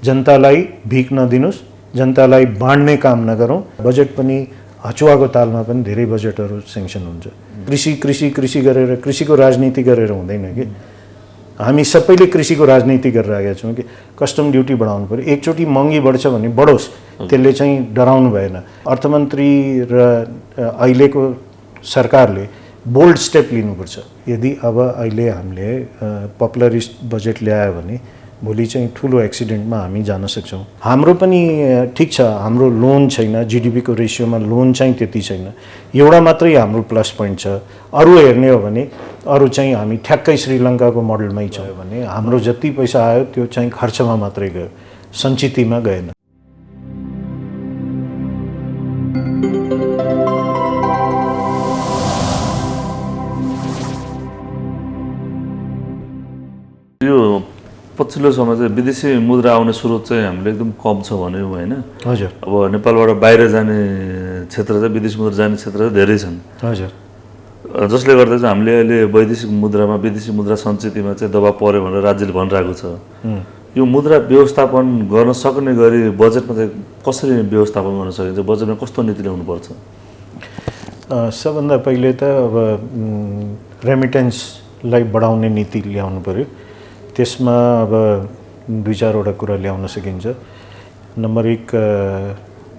जनतालाई भिख नदिनुस्, जनतालाई बाँड्ने काम नगरौँ। बजेट पनि हचुवाको तालमा पनि धेरै बजेटहरू सेङ्सन हुन्छ। कृषि गरेर कृषिको राजनीति गरेर हुँदैन कि। हामी सबैले कृषिको राजनीति गरिरहेका छौँ कि कस्टम ड्युटी बढाउनु पर्यो। एकचोटि महँगी बढ्छ भने बढोस्, त्यसले चाहिँ डराउनु भएन। अर्थमन्त्री र अहिलेको सरकारले बोल्ड स्टेप लिनुपर्छ। यदि अब अहिले हामीले पपुलरिस्ट बजेट ल्यायो भने भोलि चाहिँ ठुलो एक्सिडेन्टमा हामी जान सक्छौँ। हाम्रो पनि ठिक छ, हाम्रो लोन छैन, जीडीपीको रेसियोमा लोन चाहिँ त्यति छैन। एउटा मात्रै हाम्रो प्लस पोइन्ट छ। अरू हेर्ने हो भने अरू चाहिँ हामी ठ्याक्कै श्रीलङ्काको मोडलमै छ भने हाम्रो जति पैसा आयो त्यो चाहिँ खर्चमा मात्रै गयो, सञ्चितमा गएन। यो पछिल्लो समय चाहिँ विदेशी मुद्रा आउने स्रोत चाहिँ हामीले एकदम कम छ भन्यो होइन? हजुर। अब नेपालबाट बाहिर जाने क्षेत्र चाहिँ विदेशी मुद्रा जाने क्षेत्र चाहिँ धेरै छन्। हजुर। जसले गर्दा चाहिँ हामीले अहिले वैदेशिक मुद्रामा विदेशी मुद्रा सञ्चितमा चाहिँ दबाब पर्यो भनेर राज्यले भनिरहेको छ। यो मुद्रा व्यवस्थापन गर्न सक्ने गरी बजेटमा चाहिँ कसरी व्यवस्थापन गर्न सकिन्छ? बजेटमा कस्तो नीति ल्याउनुपर्छ? सबभन्दा पहिले त अब रेमिटेन्सलाई बढाउने नीति ल्याउनु पर्यो। त्यसमा अब 2-4वटा कुरा ल्याउन सकिन्छ। नम्बर 1,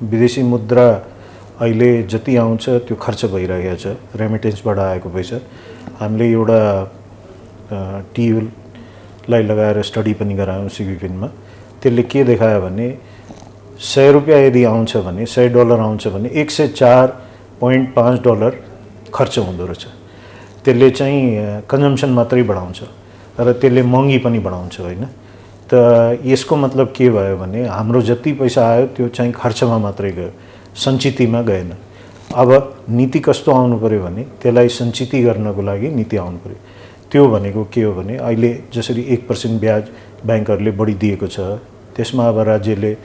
विदेशी मुद्रा अहिले जति आउँछ त्यो खर्च भइरहेको छ। रेमिटेन्सबाट आएको पैसा हामीले एउटा टियुलाई लगाएर स्टडी पनि गरायौँ सिबिपिनमा। त्यसले के देखायो भने $100 यदि आउँछ भने $100 आउँछ भने $104.5 खर्च हुँदो रहेछ। त्यसले चाहिँ कन्जम्सन मात्रै बढाउँछ र त्यसले महँगी पनि बढाउँछ होइन। त यसको मतलब के भयो भने हाम्रो जति पैसा आयो त्यो चाहिँ खर्चमा मात्रै गयो, सञ्चितमा गएन। अब नीति कस्तो आउनु पर्यो भने त्यसलाई सञ्चित गर्नको लागि नीति आउनु पर्यो। त्यो भनेको के हो भने अहिले जसरी 1% ब्याज ब्याङ्कहरूले बढी दिएको छ, त्यसमा अब राज्यले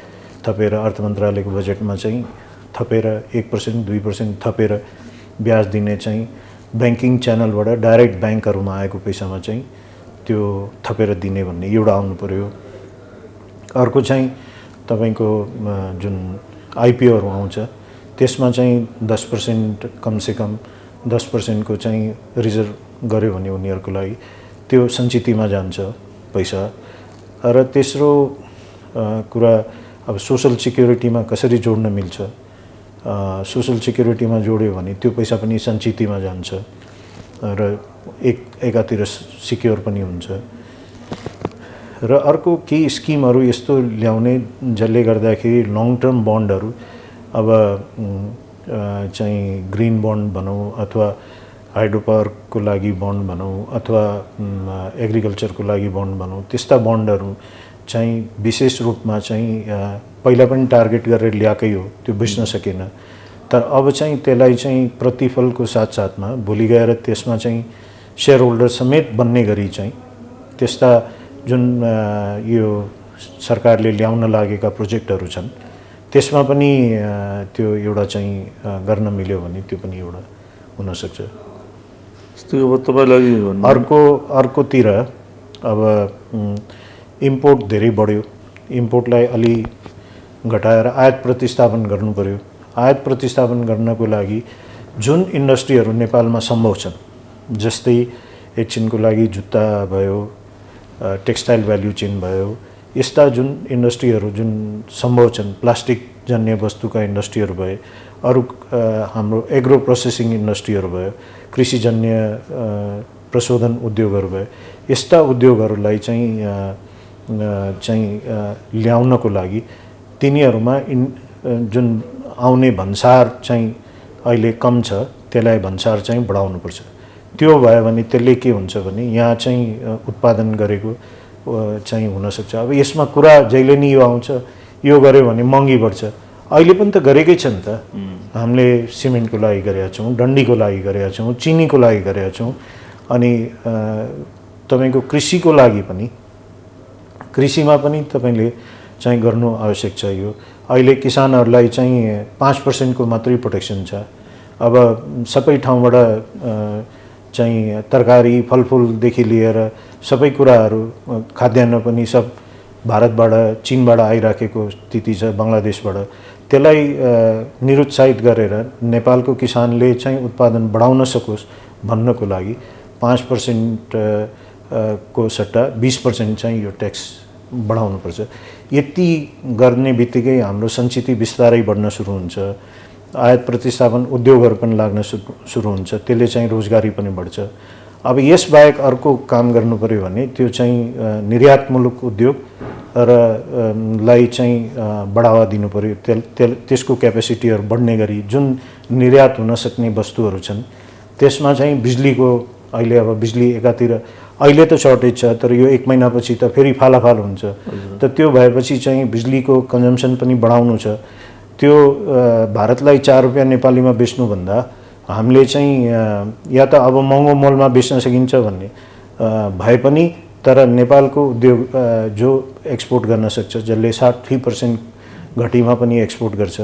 थपेर अर्थ मन्त्रालयको बजेटमा चाहिँ थपेर 1% 2% थपेर ब्याज दिने चाहिँ ब्याङ्किङ च्यानलबाट डाइरेक्ट ब्याङ्कहरूमा आएको पैसामा चाहिँ त्यो थपेर दिने भन्ने एउटा आउनु पर्यो। अर्को चाहिँ तपाईको जुन आइपिओहरू आउँछ त्यसमा चाहिँ 10% कमसेकम 10% को चाहिँ रिजर्भ गर्यो भने उनीहरूको लागि त्यो सञ्चितमा जान्छ पैसा। र तेस्रो कुरा अब सोशल सिक्युरिटीमा कसरी जोड्न मिल्छ। सोशल सिक्युरिटीमा जोड्यो भने त्यो पैसा पनि सञ्चितमा जान्छ र एकातिर सिक्योर पनि हुन्छ। र अर्को केही स्किमहरू यस्तो ल्याउने जसले गर्दाखेरि लङ टर्म बन्डहरू अब चाहिँ ग्रीन बन्ड भनौँ अथवा हाइड्रो पावरको लागि बन्ड भनौँ अथवा एग्रिकल्चरको लागि बन्ड भनौँ, त्यस्ता बन्डहरू चाहिँ विशेष रूपमा चाहिँ पहिला पनि टार्गेट गरेर ल्याएकै हो, त्यो बेच्न सकेन। तर अब चाहिँ त्यसलाई चाहिँ प्रतिफलको साथसाथमा भोलि गएर त्यसमा चाहिँ शेयर होल्डर समेत बन्ने गरी चाहिँ त्यस्ता जुन यो सरकारले ल्याउन लागेका प्रोजेक्टहरू छन् त्यसमा पनि त्यो एउटा चाहिँ गर्न मिल्यो भने त्यो पनि एउटा हुन सक्छ। तपाईलाई अर्कोतिर अब इम्पोर्ट धेरै बढ्यो, इम्पोर्टलाई अलि घटाएर आयात प्रतिस्थापन गर्नु पर्यो। आयात प्रतिस्थापन गर्नको लागि जुन इन्डस्ट्रीहरू नेपालमा सम्भव छन्, जस्तै एकछिनको लागि जुत्ता भयो, टेक्सटाइल भ्याल्यू चेन भयो, यस्ता जुन इन्डस्ट्रीहरू जुन सम्भव छन्, प्लास्टिक जन्य वस्तुका इन्डस्ट्रीहरू भए, अरू हाम्रो एग्रो प्रोसेसिङ इन्डस्ट्रीहरू भयो, कृषिजन्य प्रशोधन उद्योगहरू भयो, यस्ता उद्योगहरूलाई चाहिँ ल्याउनको लागि तिनीहरूमा जुन आउने भन्सार चाहिँ अहिले कम छ, त्यसलाई भन्सार चाहिँ बढाउनुपर्छ। त्यो भयो भने त्यसले के हुन्छ भने यहाँ चाहिँ उत्पादन गरेको चाहिँ हुनसक्छ। अब यसमा कुरा जहिले नि यो आउँछ, यो गर्यो भने महँगी बढ्छ। अहिले पनि त गरेकै छ नि त। हामीले सिमेन्टको लागि गरेका छौँ, डन्डीको लागि गरेका छौँ, चिनीको लागि गरेका छौँ। अनि तपाईँको कृषिको लागि पनि, कृषिमा पनि तपाईँले चाहिँ गर्नु आवश्यक छ। यो अहिले किसानहरूलाई चाहिँ 5% को मात्रै प्रोटेक्सन छ। अब सबै ठाउँबाट चाहिँ तरकारी फलफुलदेखि लिएर सबै कुराहरू, खाद्यान्न पनि सब भारतबाट चीनबाट आइराखेको स्थिति छ बङ्गलादेशबाट त्यसलाई निरुत्साहित गरेर नेपालको किसानले चाहिँ उत्पादन बढाउन सकोस् भन्नको लागि 5% को सट्टा 20% चाहिँ यो ट्याक्स बढाउनुपर्छ। यति गर्ने बित्तिकै हाम्रो सञ्चित बिस्तारै बढ्न सुरु हुन्छ, आयात प्रतिस्थापन उद्योगहरू पनि लाग्न सुरु हुन्छ, त्यसले चाहिँ रोजगारी पनि बढ्छ। अब यसबाहेक अर्को काम गर्नु पर्यो भने त्यो चाहिँ निर्यातमूलक उद्योग र लाई चाहिँ बढावा दिनु पर्यो। त्यसको क्यापेसिटीहरू बढ्ने गरी जुन निर्यात हुन सक्ने वस्तुहरू छन् त्यसमा चाहिँ बिजुलीको अहिले अब बिजुली एकातिर अहिले त सर्टेज छ तर यो 1 महिनापछि त फेरि फालाफाल हुन्छ। त त्यो भएपछि चाहिँ बिजुलीको कन्जम्सन पनि बढाउनु छ। त्यो भारतलाई 4 रुपैयाँ नेपालीमा बेच्नुभन्दा हामीले चाहिँ या त अब महँगो मोलमा बेच्न सकिन्छ भन्ने भए पनि तर नेपालको उद्योग जो एक्सपोर्ट गर्न सक्छ जसले 60% घटीमा पनि एक्सपोर्ट गर्छ,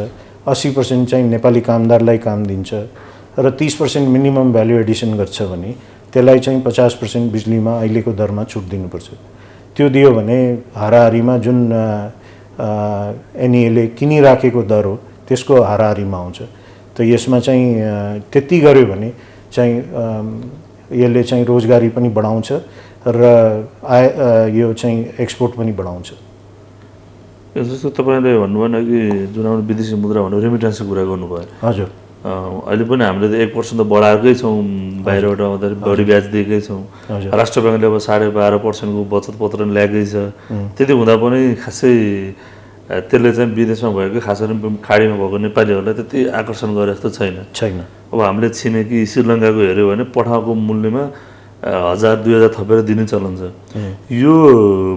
80% चाहिँ नेपाली कामदारलाई काम दिन्छ र 30% मिनिमम भ्यालु एडिसन गर्छ भने त्यसलाई चाहिँ 50% बिजुलीमा अहिलेको दरमा छुट दिनुपर्छ। त्यो दियो भने हाराहारीमा जुन एनईएले किनिराखेको दर हो त्यसको हाराहारीमा आउँछ। त यसमा चाहिँ त्यति गर्यो भने चाहिँ यसले चाहिँ रोजगारी पनि बढाउँछ र यो चाहिँ एक्सपोर्ट पनि बढाउँछ। जस्तो तपाईँले भन्नुभयो न कि जुन हाम्रो विदेशी मुद्रा भन्नु रेमिटेन्सको कुरा गर्नुभयो। हजुर, अहिले पनि हामीले त 1% त बढाएकै छौँ, बाहिरबाट आउँदाखेरि बढी ब्याज दिएकै छौँ। राष्ट्र ब्याङ्कले अब 12.5% को बचत पत्र ल्याएकै छ। त्यति हुँदा पनि खासै त्यसले चाहिँ विदेशमा भएको खास गरी खाडीमा भएको नेपालीहरूलाई त्यति आकर्षण गरे जस्तो छैन। अब हामीले छिमेकी श्रीलङ्काको हेऱ्यो भने पठाएको मूल्यमा 1000-2000 थपेर दिने चलन छ। यो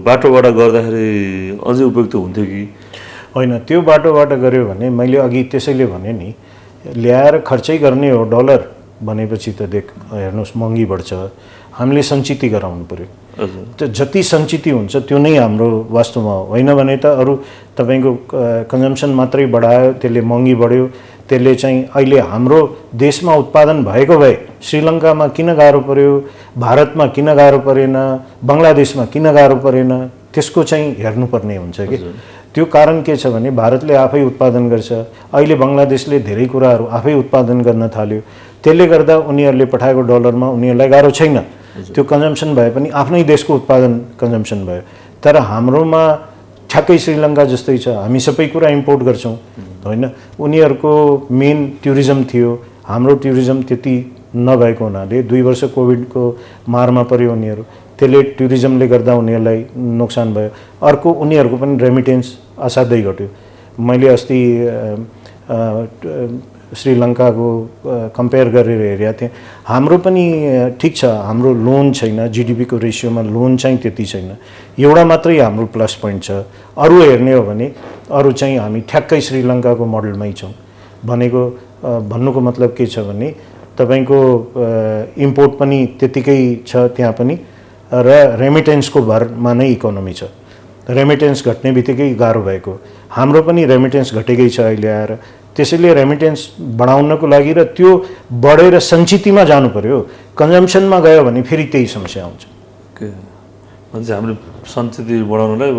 बाटोबाट गर्दाखेरि अझै उपयुक्त हुन्थ्यो कि होइन? त्यो बाटोबाट गर्यो भने मैले अघि त्यसैले भने नि ल्याएर खर्चै गर्ने हो डलर भनेपछि त हेर्नुहोस् महँगी बढ्छ। हामीले सञ्चित गराउनु पर्यो। त जति सञ्चित हुन्छ त्यो नै हाम्रो वास्तवमा होइन भने त अरू तपाईँको कन्जम्सन मात्रै बढायो त्यसले महँगी बढ्यो। त्यसले चाहिँ अहिले हाम्रो देशमा उत्पादन भएको भए श्रीलङ्कामा किन गाह्रो पर्यो, भारतमा किन गाह्रो परेन, बङ्गलादेशमा किन गाह्रो परेन, त्यसको चाहिँ हेर्नुपर्ने हुन्छ कि। त्यो कारण के छ भने भारतले आफै उत्पादन गर्छ, अहिले बङ्गलादेशले धेरै कुराहरू आफै उत्पादन गर्न थाल्यो। त्यसले गर्दा उनीहरूले पठाएको डलरमा उनीहरूलाई गाह्रो छैन। त्यो कन्जम्सन भए पनि आफ्नै देशको उत्पादन कन्जम्सन भयो। तर हाम्रोमा ठ्याक्कै श्रीलङ्का जस्तै छ, हामी सबै कुरा इम्पोर्ट गर्छौँ होइन। उनीहरूको मेन टुरिज्म थियो, हाम्रो टुरिज्म त्यति नभएको हुनाले 2 वर्ष कोभिडको मारमा पर्यो उनीहरू, त्यसले टुरिज्मले गर्दा उनीहरूलाई नोक्सान भयो। अर्को उनीहरूको पनि रेमिटेन्स असाध्यै घट्यो। मैले अस्ति श्रीलङ्काको कम्पेयर गरेर हेरेको थिएँ। हाम्रो पनि ठिक छ, हाम्रो लोन छैन, जिडिपीको रेसियोमा लोन चाहिँ त्यति छैन, एउटा मात्रै हाम्रो प्लस पोइन्ट छ। अरू हेर्ने हो भने अरू चाहिँ हामी ठ्याक्कै श्रीलङ्काको मोडलमै छौँ। भन्नुको मतलब के छ भने तपाईँको इम्पोर्ट पनि त्यतिकै छ त्यहाँ पनि र रेमिटेन्सको भरमा नै इकोनोमी छ। रेमिटेन्स घट्ने बित्तिकै गाह्रो भएको, हाम्रो पनि रेमिटेन्स घटेकै छ अहिले आएर। त्यसैले रेमिटेन्स बढाउनको लागि र त्यो बढेर सञ्चितमा जानु पर्यो। कन्जम्सनमा गयो भने फेरि त्यही समस्या आउँछ। भन्छ हामीले सञ्चित बढाउनलाई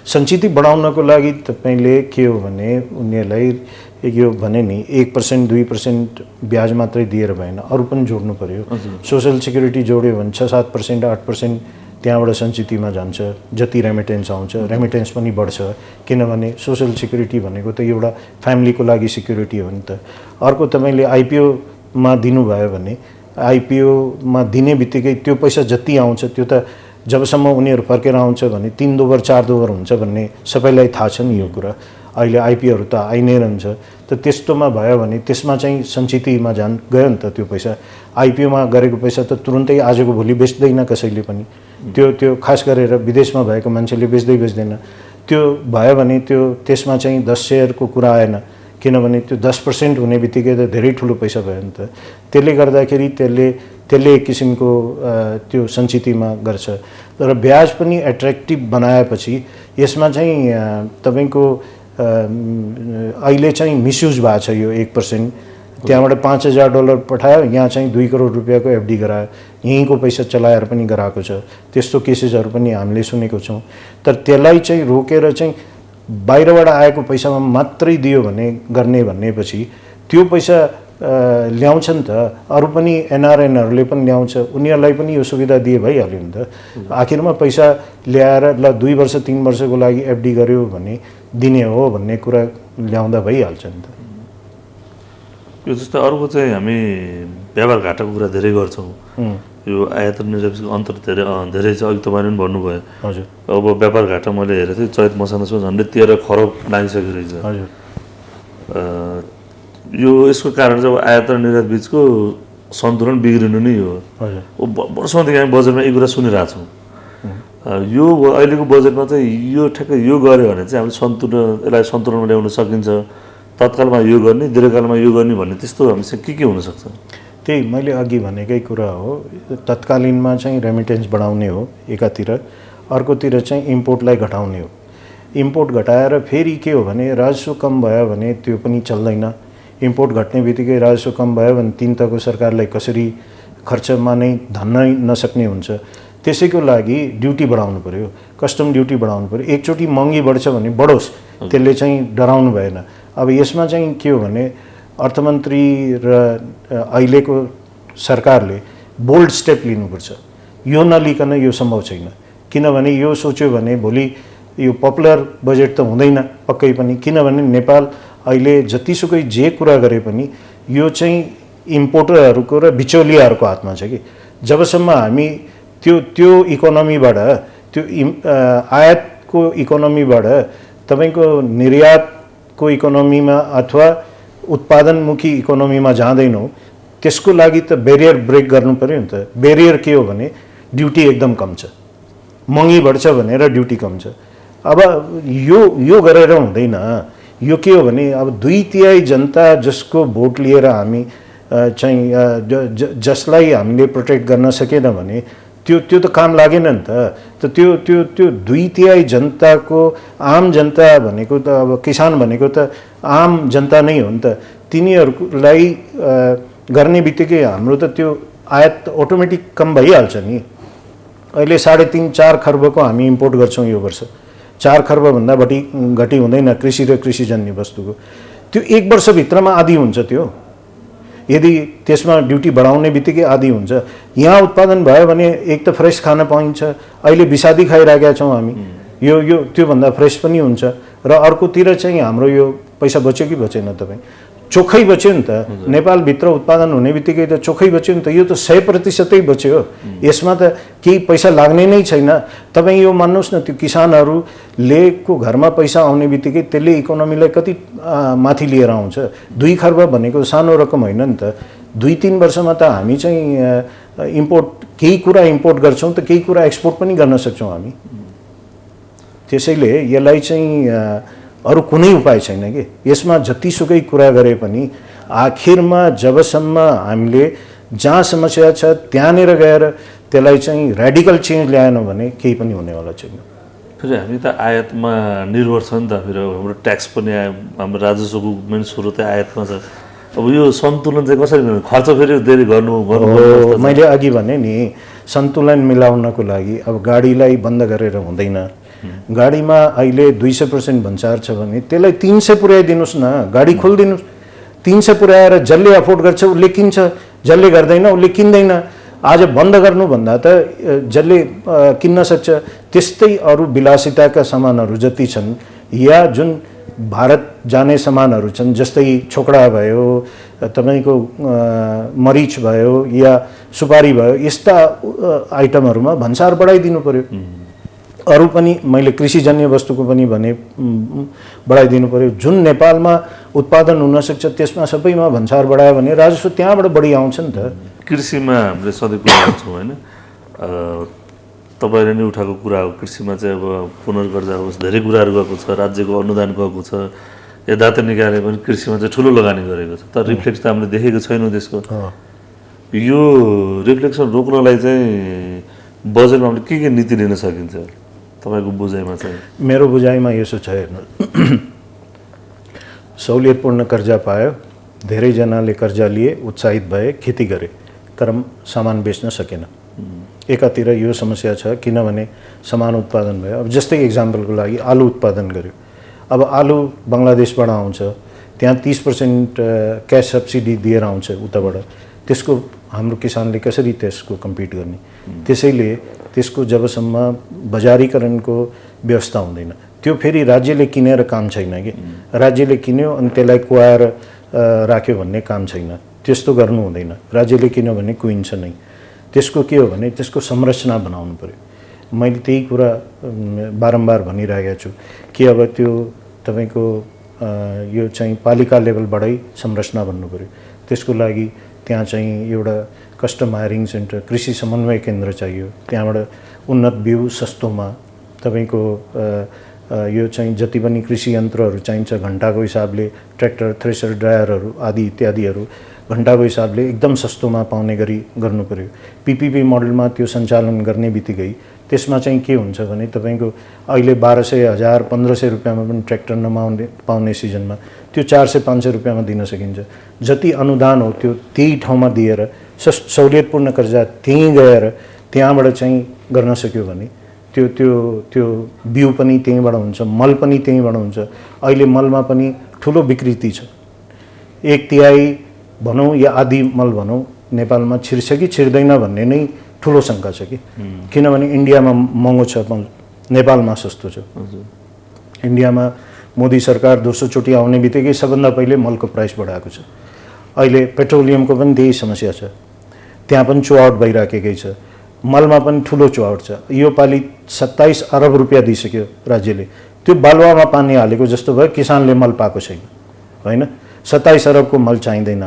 सञ्चित बढाउनको लागि तपाईँले के हो भने उनीहरूलाई यो भने नि 1% 2% ब्याज मात्रै दिएर भएन, अरू पनि जोड्नु पर्यो। सोसल सिक्युरिटी जोड्यो भने 6-7% 8% त्यहाँबाट सञ्चितमा जान्छ। जति रेमिटेन्स आउँछ रेमिटेन्स पनि बढ्छ, किनभने सोसल सिक्युरिटी भनेको त एउटा फ्यामिलीको लागि सिक्युरिटी हो नि त। अर्को तपाईँले आइपिओमा दिनुभयो भने आइपिओमा दिने बित्तिकै त्यो पैसा जति आउँछ त्यो त जबसम्म उनीहरू फर्केर आउँछ भने 3 दोबर 4 दोबर हुन्छ भन्ने सबैलाई थाहा छ नि यो कुरा। अहिले आइपिओहरू त आइ नै रहन्छ। त त्यस्तोमा भयो भने त्यसमा चाहिँ सञ्चितमा गयो नि त त्यो पैसा। आइपिओमा गरेको पैसा त तुरुन्तै आजको भोलि बेच्दैन कसैले पनि। त्यो खास गरेर विदेशमा भएको मान्छेले बेच्दैन। त्यो भयो भने त्यसमा चाहिँ 10 सेयरको कुरा आएन, किनभने त्यो 10% हुने बित्तिकै त धेरै ठुलो पैसा भयो नि त। त्यसले गर्दाखेरि त्यसले एक किसिमको त्यो सञ्चितमा गर्छ। तर ब्याज पनि एट्र्याक्टिभ बनाएपछि यसमा चाहिँ तपाईँको अहिले चाहिँ मिसयुज भएको छ यो 1% त्यहाँबाट $5,000 पठायो, यहाँ चाहिँ $2 करोड रुपियाँको एफडी गरायो, यहीँको पैसा चलाएर पनि गराएको छ। त्यस्तो केसेसहरू पनि हामीले सुनेको छौँ। तर त्यसलाई चाहिँ रोकेर चाहिँ बाहिरबाट आएको पैसामा मात्रै दियो भने गर्ने भनेपछि त्यो पैसा ल्याउँछ नि त, अरू पनि एनआरएनहरूले पनि ल्याउँछ, उनीहरूलाई पनि यो सुविधा दिए भइहाल्यो नि त। आखिरमा पैसा ल्याएर ल 2 वर्ष 3 वर्षको लागि एफडी गर्यो भने दिने हो भन्ने कुरा ल्याउँदा भइहाल्छ नि त। यो जस्तो अर्को चाहिँ हामी व्यापार घाटाको कुरा धेरै गर्छौँ। यो आयात र निर्यातको अन्तर धेरै छ। अघि तपाईँले पनि भन्नुभयो। हजुर। अब व्यापार घाटा मैले हेरेको थिएँ, चैत मसान्तसम्म झन्डै 13 खरब नागिसकेको रहेछ। हजुर। यो यसको कारण चाहिँ अब आयात र निर्यात बिचको सन्तुलन बिग्रिनु नै हो। हजुर। वर्षौँदेखि हामी बजेटमा यी कुरा सुनिरहेको छौँ। यो अहिलेको बजेटमा चाहिँ यो ठ्याक्कै यो गऱ्यो भने चाहिँ हामीले यसलाई सन्तुलनमा ल्याउन सकिन्छ, तत्कालमा यो गर्ने, दीर्घकालमा यो गर्ने भन्ने त्यस्तो हामीसँग के हुनसक्छ? त्यही मैले अघि भनेकै कुरा हो। तत्कालीनमा चाहिँ रेमिटेन्स बढाउने हो एकातिर, अर्कोतिर चाहिँ इम्पोर्टलाई घटाउने हो। इम्पोर्ट घटाएर फेरि के हो भने राजस्व कम भयो भने त्यो पनि चल्दैन। इम्पोर्ट घट्ने बित्तिकै राजस्व कम भयो भने तीन तहको सरकारलाई कसरी खर्चमा नै धान्नै नसक्ने हुन्छ। त्यसैको लागि ड्युटी बढाउनु पर्यो, कस्टम ड्युटी बढाउनु पर्यो। एकचोटि महँगी बढ्छ भने बढोस्, त्यसले चाहिँ डराउनु भएन। अब यसमा चाहिँ के हो भने अर्थमन्त्री र अहिलेको सरकारले बोल्ड स्टेप लिनुपर्छ। यो नलिकन यो सम्भव छैन, किनभने यो सोच्यो भने भोलि यो पपुलर बजेट त हुँदैन पक्कै पनि। किनभने नेपाल अहिले जतिसुकै जे कुरा गरे पनि यो चाहिँ इम्पोर्टरहरूको र बिचौलियाहरूको हातमा छ कि जबसम्म हामी त्यो इकोनोमीबाट त्यो आयातको इकोनोमीबाट तपाईँको निर्यातको इकोनोमीमा अथवा उत्पादनमुखी इकोनोमीमा जाँदैनौँ, त्यसको लागि त ब्यारियर ब्रेक गर्नु पर्यो नि त। ब्यारियर के हो भने ड्युटी एकदम कम छ, महँगी बढ्छ भनेर ड्युटी कम छ। अब यो गरेर हुँदैन। यो के हो भने अब 2/3 जनता जसको भोट लिएर हामी चाहिँ जसलाई हामीले प्रोटेक्ट गर्न सकेन भने त्यो त काम लागेन नि त। त्यो 2/3 जनताको आम जनता भनेको त अब किसान भनेको त आम जनता नै हो नि त। तिनीहरूलाई गर्ने बित्तिकै हाम्रो त त्यो आयात अटोमेटिक कम भइहाल्छ नि। अहिले 3.5-4 खर्बको हामी इम्पोर्ट गर्छौँ यो वर्ष। 4 खर्बभन्दा घटी हुँदैन कृषि र कृषिजन्य वस्तुको। त्यो 1 वर्षभित्रमा आधी हुन्छ। त्यो यदि त्यसमा ड्युटी बढाउने बित्तिकै आधी हुन्छ। यहाँ उत्पादन भयो भने एक त फ्रेस खान पाइन्छ। अहिले विषादी खाइरहेका छौँ हामी, यो त्योभन्दा फ्रेस पनि हुन्छ। र अर्कोतिर चाहिँ हाम्रो यो पैसा बच्यो कि बचेन तपाईँ? चोखै बच्यो नि त। नेपालभित्र उत्पादन हुने बित्तिकै त चोखै बच्यो नि त। यो त 100% बच्यो। यसमा त केही पैसा लाग्ने नै छैन। तपाईँ यो मान्नुहोस् न, त्यो किसानहरूले को घरमा पैसा आउने बित्तिकै त्यसले इकोनोमीलाई कति माथि लिएर आउँछ। 2 खर्ब भनेको सानो रकम होइन नि त। 2-3 वर्षमा त हामी चाहिँ इम्पोर्ट केही कुरा इम्पोर्ट गर्छौँ त केही कुरा एक्सपोर्ट पनि गर्न सक्छौँ हामी। त्यसैले यसलाई चाहिँ अरू कुनै उपाय छैन कि यसमा जतिसुकै कुरा गरे पनि आखिरमा जबसम्म हामीले जहाँ समस्या छ त्यहाँनिर गएर त्यसलाई चाहिँ रेडिकल चेन्ज ल्याएन भने केही पनि हुनेवाला छैन। फेरि हामी त आयातमा निर्भर छ नि त। फेरि हाम्रो ट्याक्स पनि हाम्रो राजस्वको मेन स्रोत आयातमा छ। अब यो सन्तुलन चाहिँ कसरी मिलाउनु? खर्च फेरि धेरै गर्नु मैले अघि भने नि, सन्तुलन मिलाउनको लागि अब गाडीलाई बन्द गरेर हुँदैन। गाडीमा अहिले 200% भन्सार छ भने त्यसलाई 300 पुर्याइदिनुहोस् न। गाडी खोलिदिनुहोस्। 300 पुर्याएर जसले अफोर्ड गर्छ उसले किन्छ, जसले गर्दैन उसले किन्दैन। आज बन्द गर्नुभन्दा त जसले किन्न सक्छ। त्यस्तै अरू विलासिताका सामानहरू जति छन् या जुन भारत जाने सामानहरू छन्, जस्तै छोकडा भयो, तपाईँको मरिच भयो या सुपारी भयो, यस्ता आइटमहरूमा भन्सार बढाइदिनु पर्यो। अरू पनि मैले कृषिजन्य वस्तुको पनि भने बढाइदिनु पर्यो। जुन नेपालमा उत्पादन हुनसक्छ त्यसमा सबैमा भन्सार बढायो भने राजस्व त्यहाँबाट बढी आउँछ नि त। कृषिमा हामीले सधैँ कुरा गर्छौँ होइन, तपाईँले नै उठाएको कुरा हो। कृषिमा चाहिँ अब पुनर्गर्जा होस्, धेरै कुराहरू गएको छ, राज्यको अनुदान गएको छ, या दाता निकायले पनि कृषिमा चाहिँ ठुलो लगानी गरेको छ। तर रिफ्लेक्स त हामीले देखेको छैनौँ त्यसको। यो रिफ्लेक्सन रोक्नलाई चाहिँ बजेटमा हामीले के नीति लिन सकिन्छ तपाईँको बुझाइमा चाहिँ? मेरो बुझाइमा यसो छ, हेर्नु, सहुलियतपूर्ण कर्जा पायो धेरैजनाले कर्जा लिए, उत्साहित भए, खेती गरे, तर सामान बेच्न सकेन। एकातिर यो समस्या छ, किनभने सामान उत्पादन भयो। अब जस्तै इक्जाम्पलको लागि आलु उत्पादन गर्यो, अब आलु बङ्गलादेशबाट आउँछ, त्यहाँ 30% क्यास सब्सिडी दिएर आउँछ उताबाट, त्यसको हाम्रो किसानले कसरी त्यसको कम्पिट गर्ने? त्यसैले त्यसको जबसम्म बजारीकरणको व्यवस्था हुँदैन, त्यो फेरि राज्यले किनेर काम छैन कि, राज्यले किन्यो अनि त्यसलाई कुहाएर राख्यो भन्ने काम छैन, त्यस्तो गर्नु हुँदैन। राज्यले किन्यो भने कुहिन्छ नै। त्यसको के हो भने त्यसको संरचना बनाउनु पर्यो। मैले त्यही कुरा बारम्बार भनिरहेको छु कि अब त्यो तपाईको यो चाहिँ पालिका लेभलबाटै संरचना बन्नु पर्यो। त्यसको लागि त्यहाँ चाहिँ एउटा कस्टम हायरिङ सेन्टर, कृषि समन्वय केन्द्र चाहियो। त्यहाँबाट उन्नत बिउ सस्तोमा तपाईको यो चाहिँ जति पनि कृषि यन्त्रहरू चाहिन्छ घण्टाको हिसाबले, ट्र्याक्टर, थ्रेसर, ड्रायरहरू आदि इत्यादिहरू घण्टाको हिसाबले एकदम सस्तोमा पाउने गरी गर्नु पर्यो। पीपीपी मोडलमा त्यो सञ्चालन गर्ने बित्तिकै त्यसमा चाहिँ के हुन्छ भने तपाईको अहिले 1200, 1000, 1500 रुपियाँमा पनि ट्र्याक्टर पाउने सिजनमा त्यो 400-500 रुपियाँमा दिन सकिन्छ। जति अनुदान हो त्यो त्यही ठाउँमा दिएर सहुलियतपूर्ण कर्जा त्यहीँ गएर त्यहाँबाट चाहिँ गर्न सक्यो भने त्यो त्यो त्यो बिउ पनि त्यहीँबाट हुन्छ, मल पनि त्यहीँबाट हुन्छ। अहिले मलमा पनि ठुलो विकृति छ। 1/3 भनौँ या आधी मल भनौँ नेपालमा छिर्छ कि छिर्दैन भन्ने नै ठुलो शङ्का छ कि, किनभने इन्डियामा महँगो छ मल, नेपालमा सस्तो छ। इन्डियामा मोदी सरकार दोस्रो चोटि आउने बित्तिकै सबभन्दा पहिले मलको प्राइस बढाएको छ। अहिले पेट्रोलियमको पनि त्यही समस्या छ, त्यहाँ पनि चुहावट भइराखेकै छ। मलमा पनि ठुलो चुहावट छ। यो पालि 27 अरब रुपियाँ दिइसक्यो राज्यले, त्यो बालुवामा पानी हालेको जस्तो भयो, किसानले मल पाएको छैन होइन। 27 अरबको मल चाहिँदैन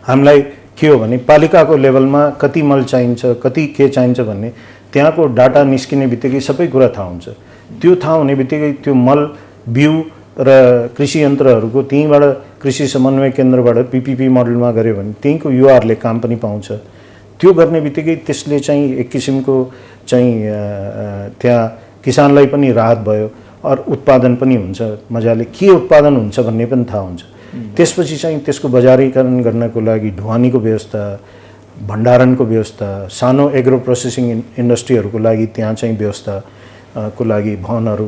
हामीलाई के हो भने पालिकाको लेभलमा कति मल चाहिन्छ, कति के चाहिन्छ भन्ने त्यहाँको डाटा निस्किने बित्तिकै सबै कुरा थाहा हुन्छ। त्यो थाहा हुने बित्तिकै त्यो मल, बिउ र कृषि यन्त्रहरूको त्यहीँबाट कृषि समन्वय केन्द्रबाट पीपीपी मोडलमा गऱ्यो भने त्यहीँको युवाहरूले काम पनि पाउँछ। त्यो गर्ने बित्तिकै त्यसले चाहिँ एक किसिमको चाहिँ त्यहाँ किसानलाई पनि राहत भयो, और उत्पादन पनि हुन्छ मजाले, के उत्पादन हुन्छ भन्ने पनि थाहा हुन्छ। त्यसपछि चाहिँ त्यसको बजारीकरण गर्नको लागि ढुवानीको व्यवस्था, भण्डारणको व्यवस्था, सानो एग्रो प्रोसेसिङ इन्डस्ट्रीहरूको लागि त्यहाँ चाहिँ व्यवस्था को लागि भवनहरू,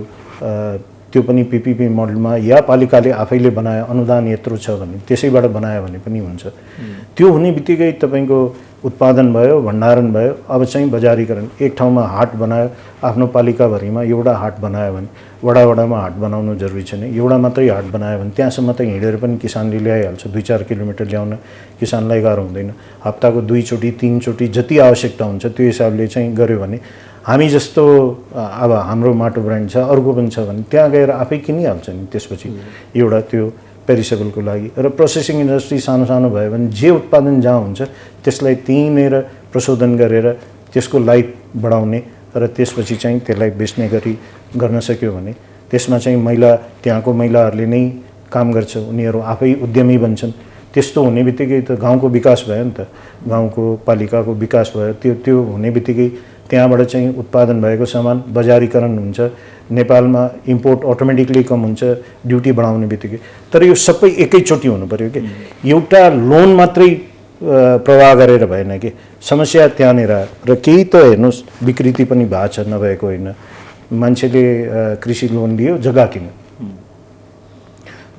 त्यो पनि पीपीपी मोडलमा या पालिकाले आफैले बनायो, अनुदान यत्रो छ भने त्यसैबाट बनायो भने पनि हुन्छ। त्यो हुने बित्तिकै तपाईको उत्पादन भयो, भण्डारण भयो, अब चाहिँ बजारीकरण। एक ठाउँमा हाट बनायो, आफ्नो पालिकाभरिमा एउटा हाट बनायो भने, वडामा हाट बनाउनु जरुरी छैन, एउटा मात्रै हाट बनायो भने त्यहाँसम्म त हिँडेर पनि किसानले ल्याइहाल्छ। 2-4 किलोमिटर ल्याउन किसानलाई गाह्रो हुँदैन। हप्ताको 2 चोटि 3 चोटि जति आवश्यकता हुन्छ त्यो हिसाबले चाहिँ गर्यो भने, हामी जस्तो अब हाम्रो माटो ब्रान्ड छ, अर्को पनि छ भने त्यहाँ गएर आफै किनिहाल्छ नि। त्यसपछि एउटा त्यो पेरिसेबलको लागि र प्रोसेसिङ इन्डस्ट्री सानो सानो भयो भने जे उत्पादन जहाँ हुन्छ त्यसलाई त्यहीँनिर प्रशोधन गरेर त्यसको लाइफ बढाउने र त्यसपछि चाहिँ त्यसलाई बेच्ने गरी गर्न सक्यो भने त्यसमा चाहिँ त्यहाँको महिलाहरूले नै काम गर्छ, उनीहरू आफै उद्यमी बन्छन्। त्यस्तो हुने बित्तिकै त गाउँको विकास भयो नि त, गाउँको पालिकाको विकास भयो। त्यो हुने बित्तिकै त्यहाँबाट चाहिँ उत्पादन भएको सामान बजारीकरण हुन्छ। नेपालमा इम्पोर्ट अटोमेटिकली कम हुन्छ ड्युटी बढाउने बित्तिकै। तर यो सबै एकैचोटि हुनु पर्यो कि एउटा लोन मात्रै प्रवाह गरेर भएन कि, समस्या त्यहाँनिर। र केही त हेर्नुहोस् विकृति पनि भएको छ, नभएको होइन। मान्छेले कृषि लोन लियो, जग्गा किन्यो,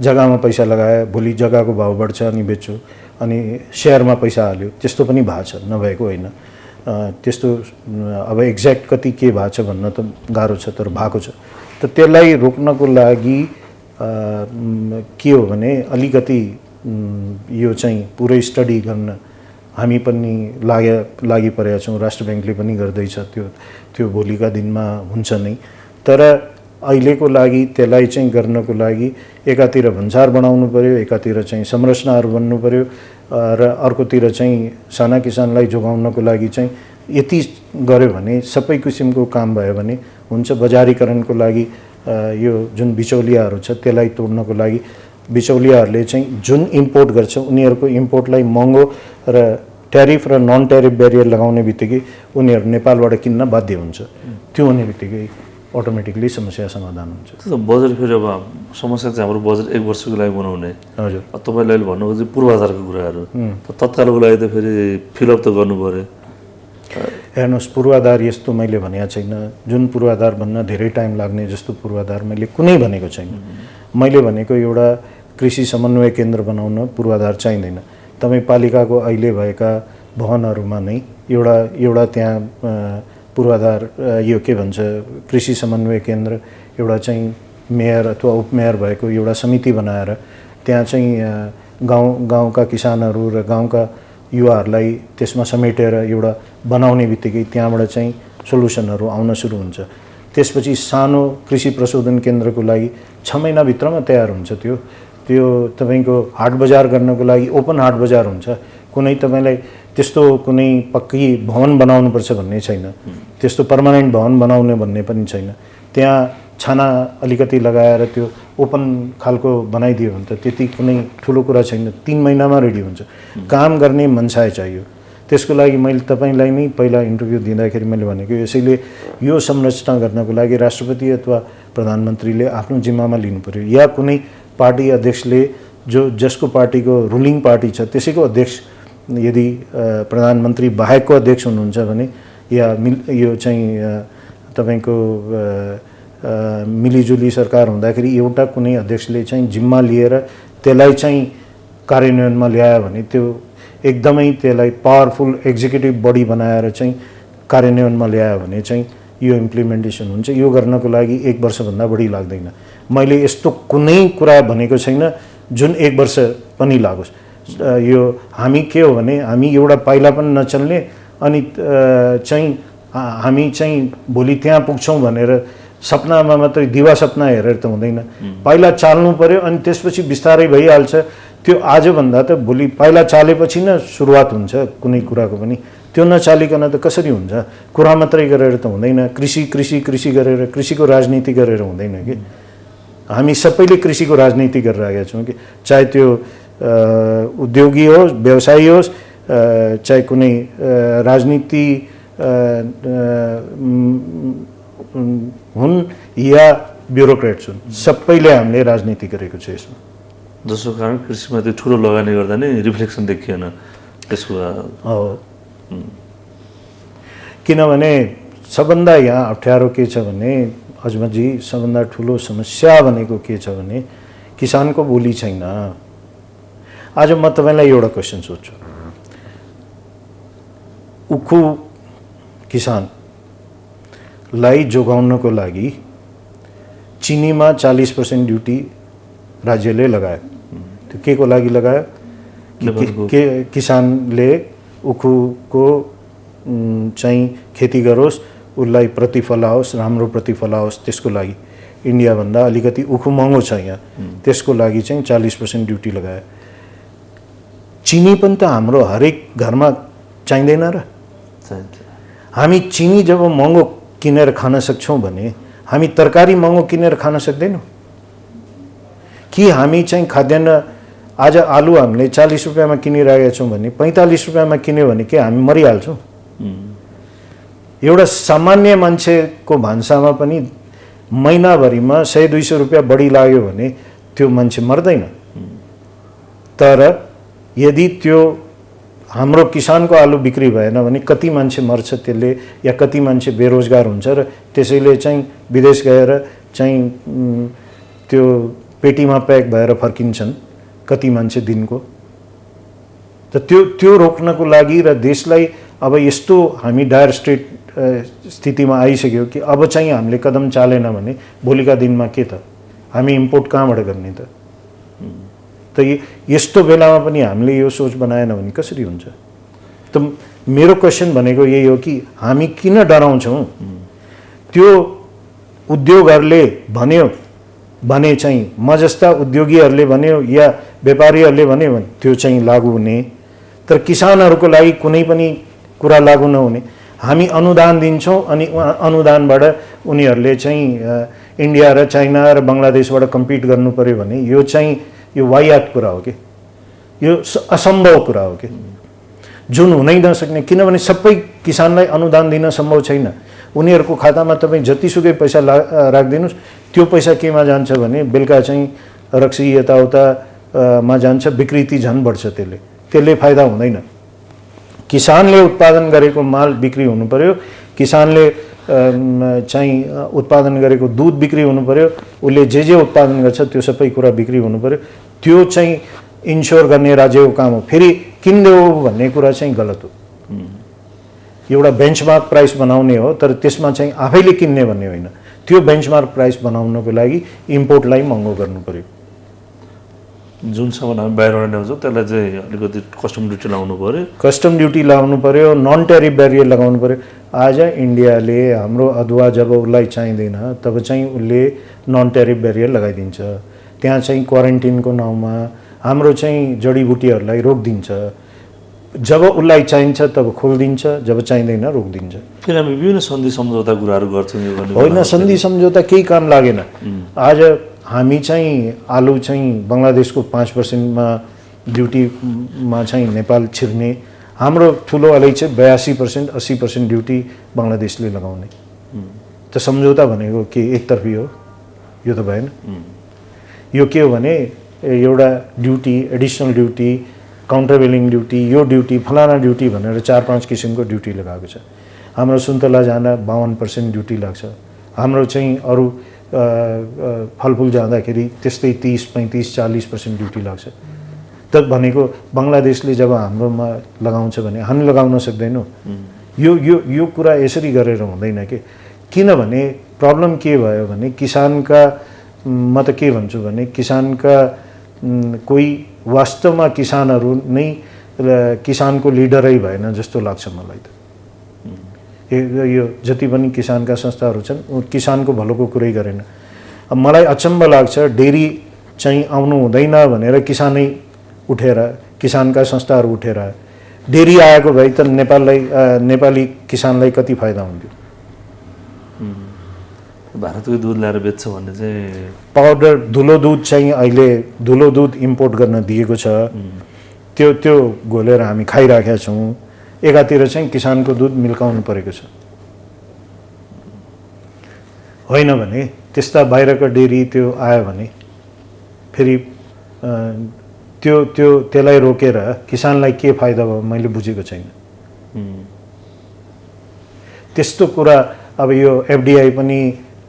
जग्गामा पैसा लगायो, भोलि जग्गाको भाउ बढ्छ अनि बेच्यो, अनि सेयरमा पैसा हाल्यो, त्यस्तो पनि भएको छ, नभएको होइन। त्यस्तो अब एक्ज्याक्ट कति के भएको छ भन्न त गाह्रो छ, तर भएको छ। त त्यसलाई रोक्नको लागि के हो भने अलिकति यो चाहिँ पुरै स्टडी गर्न हामी पनि लागि परेका छौँ। राष्ट्र ब्याङ्कले पनि गर्दैछ, त्यो भोलिका दिनमा हुन्छ नै। तर अहिलेको लागि त्यसलाई चाहिँ गर्नको लागि एकातिर भन्सार बनाउनु पर्यो, एकातिर चाहिँ संरचनाहरू बन्नु पर्यो, र अर्कोतिर चाहिँ साना किसानलाई जोगाउनको लागि चाहिँ यति गर्यो भने सबै किसिमको काम भयो भने हुन्छ। बजारीकरणको लागि यो जुन बिचौलियाहरू छ त्यसलाई तोड्नको लागि बिचौलियाहरूले चाहिँ जुन इम्पोर्ट गर्छ उनीहरूको इम्पोर्टलाई महँगो र ट्यारिफ र नन ट्यारिफ ब्यारियर लगाउने बित्तिकै उनीहरू नेपालबाट किन्न बाध्य हुन्छ। त्यो हुने बित्तिकै अटोमेटिकली समस्या समाधान हुन्छ। त्यो बजेट फेरि अब समस्या चाहिँ हाम्रो बजेट 1 वर्षको लागि बनाउने। हजुर, तपाईँले अहिले भन्नुभयो चाहिँ पूर्वाधारको कुराहरू तत्कालको लागि त फेरि फिलअप त गर्नु पर्यो। हेर्नुहोस्, पूर्वाधार यस्तो मैले भनेको छैन, जुन पूर्वाधार भन्न धेरै टाइम लाग्ने जस्तो पूर्वाधार मैले कुनै भनेको छैन। मैले भनेको एउटा कृषि समन्वय केन्द्र बनाउन पूर्वाधार चाहिँदैन। तपाईँ पालिकाको अहिले भएका भवनहरूमा नै एउटा त्यहाँ पूर्वाधार यो के भन्छ कृषि समन्वय केन्द्र एउटा चाहिँ मेयर अथवा उपमेयर भएको एउटा समिति बनाएर त्यहाँ चाहिँ गाउँका किसानहरू र गाउँका युवाहरूलाई त्यसमा समेटेर एउटा बनाउने बित्तिकै त्यहाँबाट चाहिँ सोल्युसनहरू आउन सुरु हुन्छ। त्यसपछि सानो कृषि प्रशोधन केन्द्रको लागि 6 महिनाभित्रमा तयार हुन्छ। त्यो तपाईँको हाट बजार गर्नको लागि ओपन हाट बजार हुन्छ। कुनै तपाईँलाई त्यस्तो कुनै पक्की भवन बनाउनुपर्छ भन्ने छैन, त्यस्तो पर्मानेन्ट भवन बनाउने भन्ने पनि छैन। त्यहाँ छाना अलिकति लगाएर त्यो ओपन खालको बनाइदियो भने त त्यति कुनै ठुलो कुरा छैन। 3 महिनामा रेडी हुन्छ। काम गर्ने मनसाय चाहियो। त्यसको लागि मैले तपाईँलाई नै पहिला इन्टरभ्यू दिँदाखेरि मैले भनेको, यसैले यो संरचना गर्नको लागि राष्ट्रपति अथवा प्रधानमन्त्रीले आफ्नो जिम्मामा लिनु पर्यो, या कुनै पार्टी अध्यक्षले जसको पार्टीको रुलिङ पार्टी छ त्यसैको अध्यक्ष यदि प्रधानमन्त्री बाहेकको अध्यक्ष हुनुहुन्छ भने, या यो चाहिँ तपाईँको मिलिजुली सरकार हुँदाखेरि एउटा कुनै अध्यक्षले चाहिँ जिम्मा लिएर त्यसलाई चाहिँ कार्यान्वयनमा ल्यायो भने त्यो एकदमै त्यसलाई पावरफुल एक्जिक्युटिभ बडी बनाएर चाहिँ कार्यान्वयनमा ल्यायो भने चाहिँ यो इम्प्लिमेन्टेसन हुन्छ। यो गर्नको लागि 1 वर्षभन्दा बढी लाग्दैन। मैले यस्तो कुनै कुरा भनेको छैन जुन 1 वर्ष पनि लागोस्। यो हामी के हो भने हामी एउटा पाइला पनि नचल्ने अनि चाहिँ हामी चाहिँ भोलि त्यहाँ पुग्छौँ भनेर सपनामा मात्रै दिवा सपना हेरेर त हुँदैन। पाइला चाल्नु पर्यो अनि त्यसपछि बिस्तारै भइहाल्छ। त्यो आजभन्दा त भोलि पाइला चालेपछि न सुरुवात हुन्छ कुनै कुराको पनि। त्यो नचालिकन त कसरी हुन्छ? कुरा मात्रै गरेर त हुँदैन। कृषि गरेर कृषिको राजनीति गरेर हुँदैन कि। हामी सबैले कृषिको राजनीति गरिरहेका छौँ कि, चाहे त्यो उद्योगी होस्, व्यवसायी होस्, चाहे कुनै राजनीति हुन् या ब्युरोक्रेट्स हुन्, सबैले हामीले राजनीति गरेको छ यसमा। जसको कारण कृषिमा त्यो ठुलो लगानी गर्दा नै रिफ्लेक्सन देखिएन त्यसको। हो, किनभने सबभन्दा यहाँ अप्ठ्यारो के छ भने अजमजी, सबभन्दा ठुलो समस्या भनेको के छ भने किसानको बोली छैन। आज म तपाईँलाई एउटा क्वेसन सोध्छु, उखु किसानलाई जोगाउनको लागि चिनीमा 40% ड्युटी राज्यले लगायो। त्यो के को लागि लगायो? किसानले उखुको चाहिँ खेती गरोस्, उसलाई प्रतिफल आओस्, राम्रो प्रतिफल आओस्, त्यसको लागि इन्डियाभन्दा अलिकति उखु महँगो छ यहाँ, त्यसको लागि चाहिँ 40% ड्युटी लगायो। चिनी पनि त हाम्रो हरेक घरमा चाहिँदैन र? हामी चिनी जब महँगो किनेर खान सक्छौँ भने हामी तरकारी महँगो किनेर खान सक्दैनौँ कि? हामी चाहिँ खाद्यान्न आज आलु हामीले 40 रुपियाँमा किनिरहेका छौँ भने 45 रुपियाँमा किन्यो भने के हामी मरिहाल्छौँ? एउटा सामान्य मान्छेको भान्सामा पनि महिनाभरिमा 100-200 रुपियाँ बढी लाग्यो भने त्यो मान्छे मर्दैन। तर यदि त्यो हाम्रो किसानको आलु बिक्री भएन भने कति मान्छे मर्छ त्यसले, या कति मान्छे बेरोजगार हुन्छ र त्यसैले चाहिँ विदेश गएर चाहिँ त्यो पेटीमा प्याक भएर फर्किन्छन् कति मान्छे दिनको। त त्यो रोक्नको लागि र देशलाई अब यस्तो हामी डायर स्थितिमा आइसक्यो कि अब चाहिँ हामीले कदम चालेन भने भोलिका दिनमा के त हामी इम्पोर्ट कहाँबाट गर्ने त? त यस्तो बेलामा पनि हामीले यो सोच बनाएन भने कसरी हुन्छ? त मेरो क्वेसन भनेको यही हो कि हामी किन डराउँछौँ? त्यो उद्योगहरूले भन्यो भने चाहिँ म जस्ता उद्योगीहरूले भन्यो या व्यापारीहरूले भन्यो भने त्यो चाहिँ लागू हुने, तर किसानहरूको लागि कुनै पनि कुरा लागू नहुने। हामी अनुदान दिन्छौँ अनि अनुदानबाट उनीहरूले चाहिँ इन्डिया र चाइना र बङ्गलादेशबाट कम्पिट गर्नु पर्यो भने यो चाहिँ यो वाहियात कुरा हो कि, यो असम्भव कुरा हो कि, जुन हुनै नसक्ने। किनभने सबै किसानलाई अनुदान दिन सम्भव छैन। उनीहरूको खातामा तपाईँ जतिसुकै पैसा राखिदिनुहोस् त्यो पैसा केमा जान्छ भने बेलुका चाहिँ रक्सी यताउता मा जान्छ, विकृति झन् बढ्छ। त्यसले फाइदा हुँदैन। किसानले उत्पादन गरेको माल बिक्री हुनु पर्यो, किसानले चाहिँ उत्पादन गरेको दुध बिक्री हुनु पर्यो, उसले जे उत्पादन गर्छ त्यो सबै कुरा बिक्री हुनु पर्यो। त्यो चाहिँ इन्स्योर गर्ने राज्यको काम हो। फेरि किन्देऊ भन्ने कुरा चाहिँ गलत हो। एउटा बेन्चमार्क प्राइस बनाउने हो, तर त्यसमा चाहिँ आफैले किन्ने भन्ने होइन। त्यो बेन्चमार्क प्राइस बनाउनको लागि इम्पोर्टलाई महँगो गर्नु पर्यो। जुन सामान हामी बाहिरबाट ल्याउँछौँ त्यसलाई चाहिँ अलिकति कस्टम ड्युटी लाउनु पर्यो। कस्टम ड्युटी लाउनु पर्यो, नन ट्यारिफ ब्यारियर लगाउनु पर्यो। आज इन्डियाले हाम्रो अदुवा जब उसलाई चाहिँदैन तब चाहिँ उसले नन ट्यारिफ ब्यारियर लगाइदिन्छ। त्यहाँ चाहिँ क्वारेन्टिनको नाउँमा हाम्रो चाहिँ जडीबुटीहरूलाई रोकिदिन्छ। जब उसलाई चाहिन्छ तब खोलिदिन्छ, जब चाहिँदैन रोकिदिन्छ। फेरि हामी विभिन्न सन्धि सम्झौता कुराहरू गर्छौँ। यो गर्ने होइन, सन्धि सम्झौता केही काम लागेन। आज हामी चाहिँ आलु चाहिँ बङ्गलादेशको 5%मा ड्युटीमा चाहिँ नेपाल छिर्ने, हाम्रो ठुलो अलैँची 82%, 80% ड्युटी बङ्गलादेशले लगाउने। त सम्झौता भनेको के एकतर्फी हो? यो त भएन। यो के हो भने एउटा ड्युटी, एडिसनल ड्युटी, काउन्टरभेलिङ ड्युटी, यो ड्युटी, फलाना ड्युटी भनेर 4-5 किसिमको ड्युटी लगाएको छ। हाम्रो सुन्तला जाँदा 52% ड्युटी लाग्छ। हाम्रो चाहिँ अरू फलफुल जाँदाखेरि त्यस्तै 30-35-40% ड्युटी लाग्छ। त भनेको बङ्गलादेशले जब हाम्रोमा लगाउँछ भने हामी लगाउन सक्दैनौँ। यो कुरा यसरी गरेर हुँदैन के। किनभने प्रब्लम के भयो भने किसानका, म त के भन्छु भने किसानका कोही वास्तवमा किसानहरू नै किसानको लिडरै भएन जस्तो लाग्छ मलाई त। यो जति पनि किसानका संस्थाहरू छन् किसानको भलोको कुरै गरेन। अब मलाई अचम्म लाग्छ, डेरी चाहिँ आउनु हुँदैन भनेर किसानै उठेर, किसानका संस्थाहरू उठेर डेरी आएको भए त नेपाली किसानलाई कति फाइदा हुन्थ्यो। भारतको दुध ल्याएर बेच्छ भन्ने चाहिँ पाउडर धुलो दुध चाहिँ अहिले धुलो दुध इम्पोर्ट गर्न दिएको छ। त्यो घोलेर हामी खाइराखेका छौँ। एकातिर चाहिँ किसानको दुध मिल्काउनु परेको छ। होइन भने त्यस्ता बाहिरको डेरी त्यो आयो भने फेरि त्यसलाई रोकेर किसानलाई के फाइदा भयो मैले बुझेको छैन। त्यस्तो कुरा अब यो एफडिआई पनि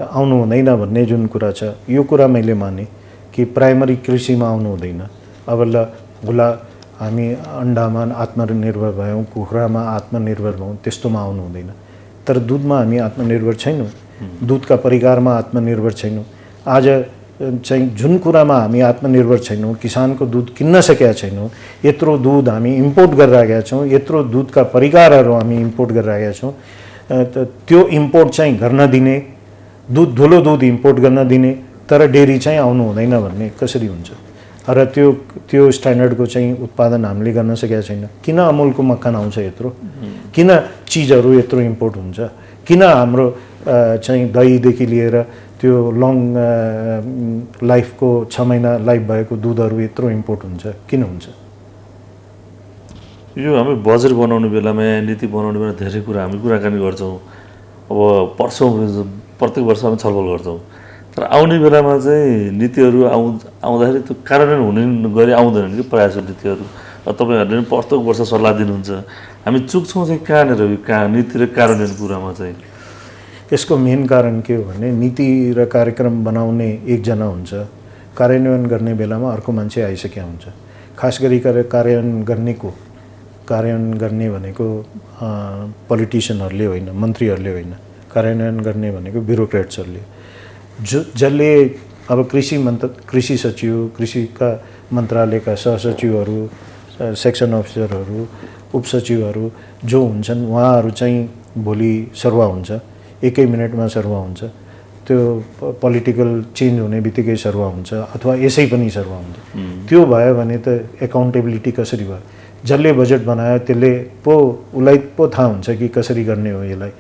आउनु हुँदैन भन्ने जुन कुरा छ, यो कुरा मैले माने कि प्राइमरी कृषिमा आउनु हुँदैन। अब ल हामी अन्डामा आत्मनिर्भर भयौँ, कुखुरामा आत्मनिर्भर भयौँ, त्यस्तोमा आउनु हुँदैन। तर दुधमा हामी आत्मनिर्भर छैनौँ, दुधका परिकारमा आत्मनिर्भर छैनौँ। आज चाहिँ जुन कुरामा हामी आत्मनिर्भर छैनौँ, किसानको दुध किन्न सकेका छैनौँ, यत्रो दुध हामी इम्पोर्ट गरिरहेका छौँ, यत्रो दुधका परिकारहरू हामी इम्पोर्ट गरिरहेका छौँ। त्यो इम्पोर्ट चाहिँ गर्न दिने, धुलो दुध इम्पोर्ट गर्न दिने, तर डेरी चाहिँ आउनु हुँदैन भन्ने कसरी हुन्छ? र त्यो स्ट्यान्डर्डको चाहिँ उत्पादन हामीले गर्न सकेका छैन। किन अमुलको मक्खन आउँछ यत्रो? किन चिजहरू यत्रो इम्पोर्ट हुन्छ? किन हाम्रो चाहिँ दहीदेखि लिएर त्यो लङ लाइफको 6 महिना लाइफ भएको दुधहरू यत्रो इम्पोर्ट हुन्छ? किन हुन्छ? यो हामी बजेट बनाउने बेलामा, नीति बनाउने बेला धेरै कुरा हामी कुराकानी गर्छौँ। अब प्रत्येक वर्ष हामी छलफल गर्छौँ। तर आउने बेलामा चाहिँ नीतिहरू आउँदाखेरि त्यो कार्यान्वयन हुने गरी आउँदैनन् कि प्रायः जसो नीतिहरू। तपाईँहरूले पनि प्रत्येक वर्ष सल्लाह दिनुहुन्छ। हामी चुक्छौँ चाहिँ कहाँनिर नीति र कार्यान्वयन कुरामा चाहिँ? यसको मेन कारण के हो भने नीति र कार्यक्रम बनाउने एकजना हुन्छ, कार्यान्वयन गर्ने बेलामा अर्को मान्छे आइसकेका हुन्छ। खास गरी कार्यान्वयन गर्ने भनेको पोलिटिसियनहरूले होइन, मन्त्रीहरूले होइन, कार्यान्वयन गर्ने भनेको ब्युरोक्रेट्सहरूले, जसले अब कृषि सचिव, कृषिका मन्त्रालयका सहसचिवहरू, सेक्सन अफिसरहरू, उपसचिवहरू जो हुन्छन् उहाँहरू चाहिँ भोलि सरुवा हुन्छ, 1 मिनटमा सरुवा हुन्छ। त्यो पोलिटिकल चेन्ज हुने बित्तिकै सरुवा हुन्छ अथवा यसै पनि सरुवा हुन्छ। त्यो भयो भने त एकाउन्टेबिलिटी कसरी भयो? जसले बजेट बनायो त्यसले उसलाई थाहा हुन्छ कि कसरी गर्ने हो यसलाई।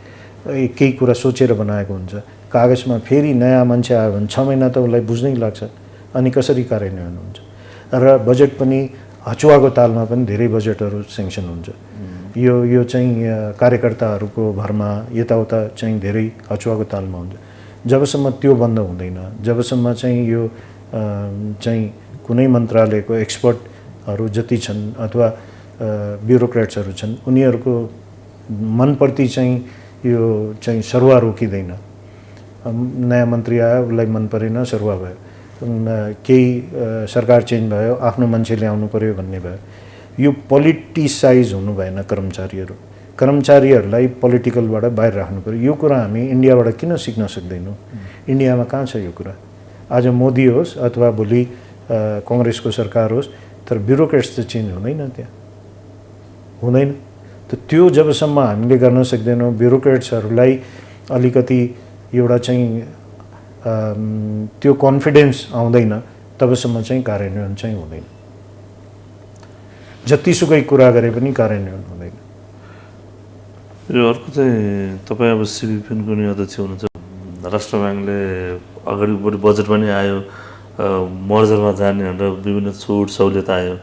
केही कुरा सोचेर बनाएको हुन्छ। कागजमा फेरि नयाँ मान्छे आयो भने 6 महिना त उसलाई बुझ्नै लाग्छ। अनि कसरी कार्यान्वयन हुन्छ? र बजेट पनि हचुवाको तालमा पनि धेरै बजेटहरू सेङ्सन हुन्छ। यो चाहिँ कार्यकर्ताहरूको भरमा यताउता चाहिँ धेरै हचुवाको तालमा हुन्छ। जबसम्म त्यो बन्द हुँदैन, जबसम्म चाहिँ यो चाहिँ कुनै मन्त्रालयको एक्सपर्टहरू जति छन् अथवा ब्युरोक्रेट्सहरू छन् उनीहरूको मनप्रति चाहिँ यो चाहिँ सरुवा रोकिँदैन। नयाँ मन्त्री आयो, उसलाई मन परेन, सरुवा भयो, केही सरकार चेन्ज भयो, आफ्नो मान्छे ल्याउनु पर्यो भन्ने भयो। यो पोलिटिसाइज हुनु भएन। कर्मचारीहरूलाई पोलिटिकलबाट बाहिर राख्नु पर्यो। यो कुरा हामी इन्डियाबाट किन सिक्न सक्दैनौँ? इन्डियामा कहाँ छ यो कुरा? आज मोदी होस् अथवा भोलि काङ्ग्रेसको सरकार होस्, तर ब्युरोक्रेट्स त चेन्ज हुँदैन, त्यहाँ हुँदैन। त त्यो जबसम्म हामीले गर्न सक्दैनौँ, ब्युरोक्रेट्सहरूलाई अलिकति एउटा चाहिँ त्यो कन्फिडेन्स आउँदैन, तबसम्म चाहिँ कार्यान्वयन चाहिँ हुँदैन। जतिसुकै कुरा गरे पनि कार्यान्वयन हुँदैन। यो अर्को चाहिँ तपाईँ अब सिडिपिनको नि अध्यक्ष हुनुहुन्छ। राष्ट्र ब्याङ्कले अगाडि बढी बजेट पनि आयो, मर्जरमा जाने भनेर विभिन्न छुट सहुलियत आयो,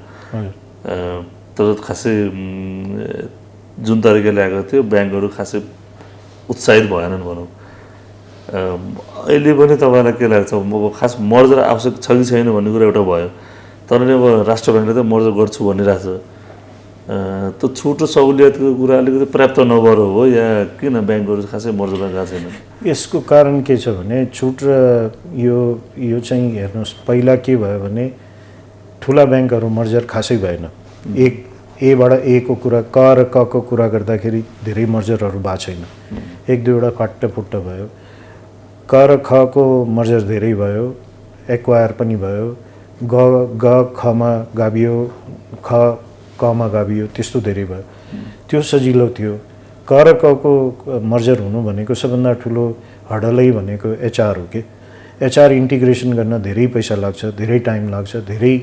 तर खासै जुन तरिकाले आएको थियो ब्याङ्कहरू खासै उत्साहित भएनन् भनौँ। अहिले पनि तपाईँलाई के लाग्छ, अब खास मर्जर आवश्यक छ कि छैन भन्ने कुरा एउटा भयो, तर नि अब राष्ट्र ब्याङ्कले त मर्जर गर्छु भनिरहेछ। त्यो छुट र सहुलियतको कुरा अलिकति पर्याप्त नभएर हो या किन ब्याङ्कहरू खासै मर्जरमा गएको छैन? यसको कारण के छ भने छुट र यो चाहिँ हेर्नुहोस्, पहिला के भयो भने ठुला ब्याङ्कहरू मर्जर खासै भएन। एबाट ए को कुरा, क र क को कुरा गर्दाखेरि धेरै मर्जरहरू भएको छैन। एक दुईवटा फाट्टफुट्ट भयो। क र ख को मर्जर धेरै भयो, एक्वायर पनि भयो, ग खमा गाभियो, ख कमा गाभियो, त्यस्तो धेरै भयो। त्यो सजिलो थियो। क र क को मर्जर हुनु भनेको सबभन्दा ठुलो हडलै भनेको एचआर हो के। एचआर इन्टिग्रेसन गर्न धेरै पैसा लाग्छ, धेरै टाइम लाग्छ, धेरै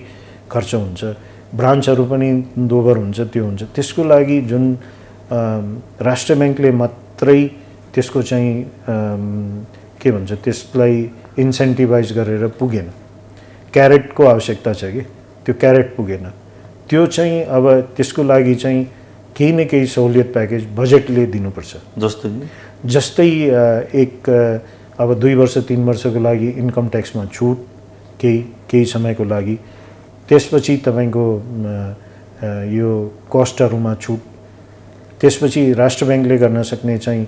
खर्च हुन्छ, ब्रान्चहरू पनि दोबर हुन्छ, त्यो हुन्छ। त्यसको लागि जुन राष्ट्र ब्याङ्कले मात्रै त्यसको चाहिँ के भन्छ, त्यसलाई इन्सेन्टिभाइज गरेर पुगेन। क्यारेटको आवश्यकता छ कि, त्यो क्यारेट पुगेन। त्यो चाहिँ अब त्यसको लागि चाहिँ केही न केही सहुलियत प्याकेज बजेटले दिनुपर्छ। जस्तै अब 2 वर्ष 3 वर्षको लागि इन्कम ट्याक्समा छुट, केही समयको लागि, त्यसपछि तपाईँको यो कस्टहरूमा छुट, त्यसपछि राष्ट्र ब्याङ्कले गर्न सक्ने चाहिँ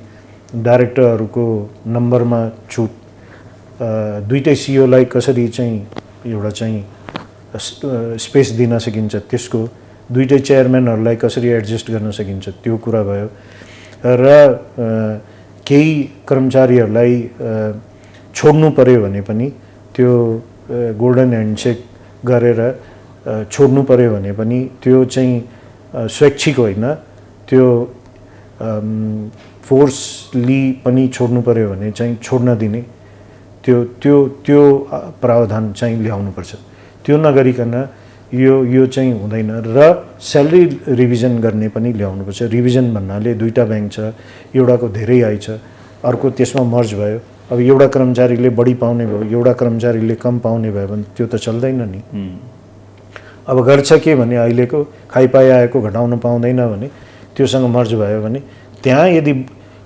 डाइरेक्टरहरूको नम्बरमा छुट, दुईटै सिओलाई कसरी चाहिँ एउटा चाहिँ स्पेस दिन सकिन्छ, त्यसको दुईटै चेयरम्यानहरूलाई कसरी एडजस्ट गर्न सकिन्छ, त्यो कुरा भयो। र केही कर्मचारीहरूलाई छोड्नु पर्यो भने पनि त्यो गोल्डन ह्यान्डसेक गरेर छोड्नु पर्यो भने पनि त्यो चाहिँ स्वैच्छिक होइन, त्यो फोर्सली पनि छोड्नु पर्यो भने चाहिँ छोड्न दिने, त्यो प्रावधान चाहिँ ल्याउनुपर्छ। त्यो नगरिकन यो चाहिँ हुँदैन। र स्यालेरी रिभिजन गर्ने पनि ल्याउनुपर्छ। रिभिजन भन्नाले दुईटा ब्याङ्क छ, एउटाको धेरै आइ छ, अर्को त्यसमा मर्ज भयो। अब एउटा कर्मचारीले बढी पाउने भयो, एउटा कर्मचारीले कम पाउने भयो भने त्यो त चल्दैन नि। अब गर्छ के भने अहिलेको खाइपाइ आएको घटाउन पाउँदैन भने त्योसँग मर्ज भयो भने त्यहाँ यदि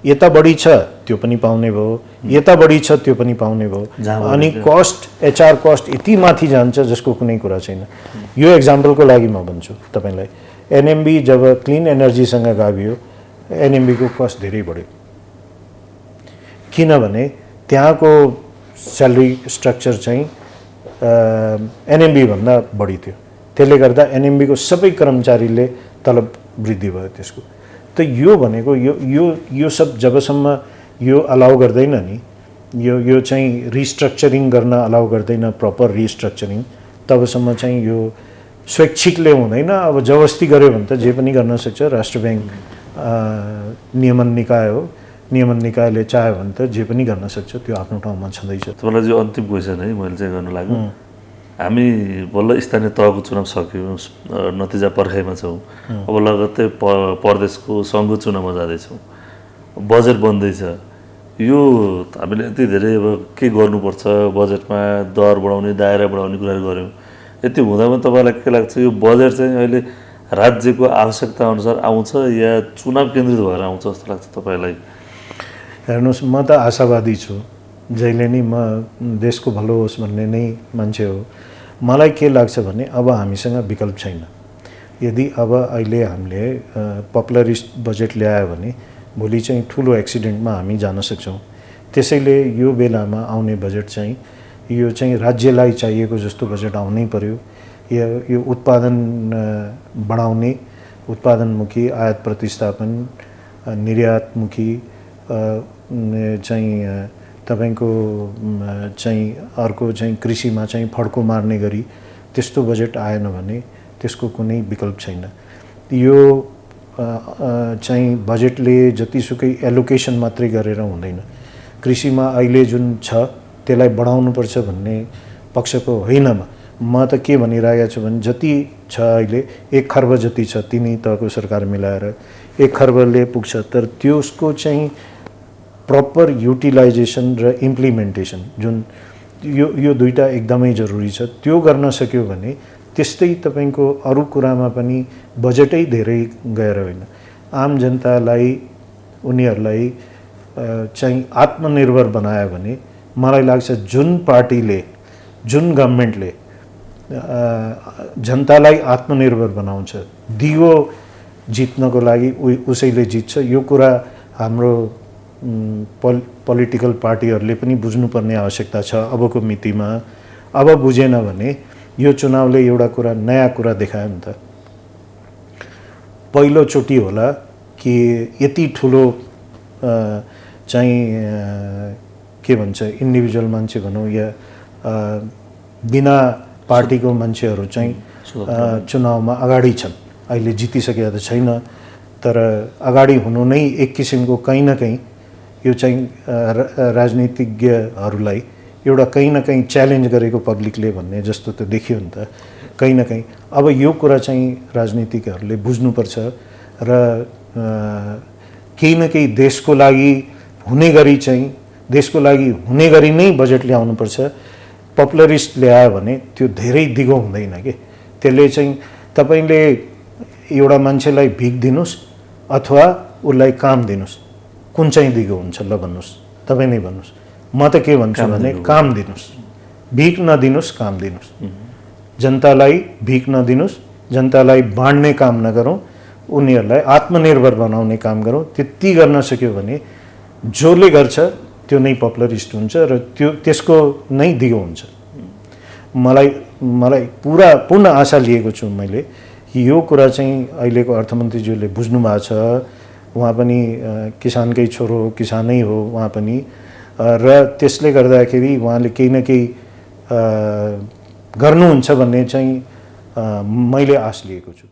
यता बढी छ त्यो पनि पाउने भयो, यता बढी छ त्यो पनि पाउने भयो, अनि कस्ट एचआर कस्ट यति माथि जान्छ जसको कुनै कुरा छैन। यो एक्जाम्पलको लागि म भन्छु तपाईँलाई, एनएमबी जब क्लिन एनर्जीसँग गाभियो, एनएमबीको कस्ट धेरै बढ्यो, किनभने त्यहाँको स्यालेरी स्ट्रक्चर चाहिँ एनएमबी भन्दा बढी थियो। त्यसले गर्दा एनएमबीको सबै कर्मचारीले तलब वृद्धि भयो त्यसको। त यो भनेको यो सब जबसम्म यो अलाउ गर्दैन नि, यो चाहिँ रिस्ट्रक्चरिङ गर्न अलाउ गर्दैन, प्रपर रिस्ट्रक्चरिङ, तबसम्म चाहिँ यो स्वैच्छिकले हुँदैन। अब जबरजस्ती गर्यो भने त जे पनि गर्न सक्छ। राष्ट्र ब्याङ्क नियमन निकाय हो, नियमन निकायले चाह्यो भने त जे पनि गर्न सक्छ, त्यो आफ्नो ठाउँमा छँदैछ। तपाईँलाई जो अन्तिम क्वेसन है मैले चाहिँ गर्न लाग्यो, हामी बल्ल स्थानीय तहको चुनाव सक्यौँ, नतिजा पर्खाइमा छौँ, अब लगत्तै प्रदेशको सङ्घको चुनावमा जाँदैछौँ, बजेट बन्दैछ। यो हामीले यति धेरै अब के गर्नुपर्छ, बजेटमा दर बढाउने, दायरा बढाउने कुराहरू गऱ्यौँ। यति हुँदा पनि तपाईँलाई के लाग्छ यो बजेट चाहिँ अहिले राज्यको आवश्यकता अनुसार आउँछ या चुनाव केन्द्रित भएर आउँछ जस्तो लाग्छ तपाईँलाई? हेर्नुहोस्, म त आशावादी छु। जहिले नि म देशको भलो होस् भन्ने नै मान्छे हो। मलाई के लाग्छ भने अब हामीसँग विकल्प छैन। यदि अब अहिले हामीले पपुलरिस्ट बजेट ल्यायो भने भोलि चाहिँ ठुलो एक्सिडेन्टमा हामी जान सक्छौँ। त्यसैले यो बेलामा आउने बजेट चाहिँ यो चाहिँ राज्यलाई चाहिएको जस्तो बजेट आउनै पर्यो। यो उत्पादन बढाउने, उत्पादनमुखी, आयात प्रतिस्थापन, निर्यातमुखी चाहिँ तपाईंको चाहिँ अर्को चाहिँ कृषिमा चाहिँ फड्को मार्ने गरी त्यस्तो बजेट आएन भने त्यसको कुनै विकल्प छैन। यो चाहिँ बजेटले जतिसुकै एलोकेसन मात्रै गरेर हुँदैन। कृषिमा अहिले जुन छ त्यसलाई बढाउनुपर्छ भन्ने पक्षको होइन म त के भनिरहेको छु भने जति छ अहिले 1 खर्ब जति छ तिनी तहको सरकार मिलाएर 1 खर्बले पुग्छ, तर त्यसको चाहिँ प्रपर युटिलाइजेसन र इम्प्लिमेन्टेसन जुन यो दुईटा एकदमै जरुरी छ। त्यो गर्न सक्यो भने त्यस्तै तपाईंको अरू कुरामा पनि बजेटै धेरै गएर होइन, आम जनतालाई उनीहरूलाई चाहिँ आत्मनिर्भर बनायो भने मलाई लाग्छ जुन पार्टीले, जुन गभर्नमेन्टले जनतालाई आत्मनिर्भर बनाउँछ, दिगो जित्नको लागि उसैले जित्छ। यो कुरा हाम्रो पोलिटिकल पार्टीहरूले पनि बुझ्नुपर्ने आवश्यकता छ अबको मितिमा। अब बुझेन भने यो चुनावले एउटा कुरा नयाँ कुरा देखायो नि त। पहिलो चोटि होला कि यति ठुलो चाहिँ के भन्छ इन्डिभिजुअल मान्छे भनौँ या बिना पार्टीको मान्छेहरू चाहिँ चुनावमा अगाडि छन्। अहिले जितिसकेका त छैन, तर अगाडि हुनु नै एक किसिमको कहीँ न कहीँ यो चाहिँ राजनीतिज्ञहरूलाई एउटा कहीँ न कहीँ च्यालेन्ज गरेको पब्लिकले भन्ने जस्तो त देखियो नि त कहीँ न कहीँ। अब यो कुरा चाहिँ राजनीतिकहरूले बुझ्नुपर्छ र केही न केही देशको लागि हुने गरी चाहिँ देशको लागि हुने गरी नै बजेट ल्याउनुपर्छ। पपुलरिस्ट ल्यायो भने त्यो धेरै दिगो हुँदैन के। त्यसले चाहिँ तपाईले एउटा मान्छेलाई भिख दिनुस् अथवा उसलाई काम दिनुस्, कुन चाहिँ दिगो हुन्छ ल भन्नुस्, तपाई नै भन्नुस्। म त के भन्छु भने काम दिनुस्, भिख नदिनुस्, काम दिनुस्। जनतालाई भिख नदिनुस्, जनतालाई बाँड्ने काम नगरौँ, उनीहरूलाई आत्मनिर्भर बनाउने काम गरौँ। त्यति गर्न सक्यो भने जसले गर्छ त्यो नै पपुलरिस्ट हुन्छ र त्यो त्यसको नै दिगो हुन्छ। मलाई पूर्ण आशा लिएको छु मैले कि यो कुरा चाहिँ अहिलेको अर्थमन्त्रीज्यूले बुझ्नु भएको छ। उहाँ पनि किसानकै छोरो हो, किसानै हो उहाँ पनि, र त्यसले गर्दाखेरि उहाँले केही न केही गर्नुहुन्छ भन्ने चाहिँ मैले आश लिएको छु।